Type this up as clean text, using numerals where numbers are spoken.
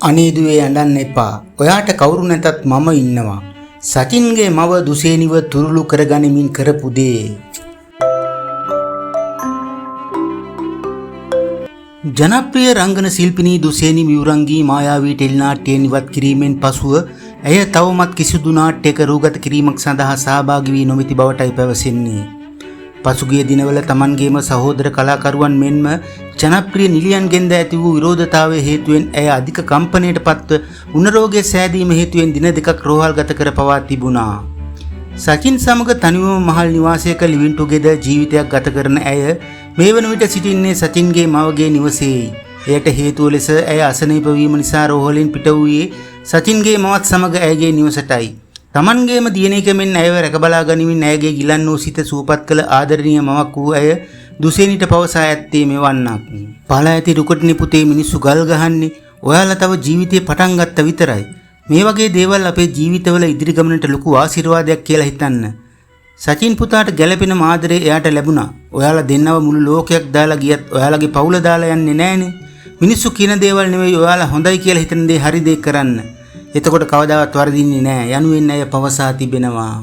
අනේදුවේ යඬන්න එපා. ඔයාට කවුරු නැතත් මම ඉන්නවා. සචින්ගේ මව දුසේනිව තුරුළු කරගනිමින් කරපු දේ. ජනප්‍රිය රංගන ශිල්පිනී දුසේනි විවුරංගී මායාවී ටෙලිනාට්‍යයෙන් ඉවත් කිරීමෙන් පසුව ඇය තවමත් කිසිදු නාට්‍යයක රූගත කිරීමක් සඳහා සහභාගී වී නොමැති බවටයි පැවසෙන්නේ. පසුගිය දිනවල තමන්ගේම සහෝදර කලාකරුවන් මෙන්ම ජනප්‍රිය නිලියන්ගෙන්ද ඇති වූ විරෝධතාවය හේතුවෙන් ඇය අධික කම්පනයට පත්ව උණරෝගය සෑදීම හේතුවෙන් දින දෙකක් රෝහල්ගත කර පවා තිබුණා. සචින් සමග තනිවම මහල් නිවාසයක ලිවින් ටුගෙදර් ජීවිතයක් ගත කරන ඇය මේ වන විට සිටින්නේ සචින්ගේ මවගේ නිවසේයි. එයට හේතුව ලෙස ඇය අසනීප වීම නිසා රෝහලින් පිට වූයේ සචින්ගේ මවත් සමග ඇයගේ නිවසටයි. තමන්ගේම දියණියකමෙන් ඇයව රැකබලා ගනිමින් ඇයගේ ගිලන් වූ සිත සූපත් කළ ආදරණීය මවක් වූ ඇය දුසේනිට පවසා ඇත්තේ මෙවන්නක්. පලා ඇති රුකටනේ පුතේ මිනිස්සු ගල් ගහන්නේ. ඔයාලා තව ජීවිතේ පටන් ගත්ත විතරයි. මේ වගේ දේවල් අපේ ජීවිතවල ඉදිරි ගමනට ලොකු ආශිර්වාදයක් කියලා හිතන්න. සචින් පුතාට ගැළපෙන ආදරේ එයාට ලැබුණා. ඔයාලා දෙන්නව මුළු ලෝකයක් දාලා ගියත් ඔයාලගේ පවුල දාලා යන්නේ නැහනේ. මිනිස්සු කියන දේවල් නෙවෙයි ඔයාලා හොඳයි කියලා හිතන දේ හරි දේ කරන්න. එතකොට කවදාවත් වරදින්නේ නැහැ යනුවෙන් ඇය පවසා තිබෙනවා.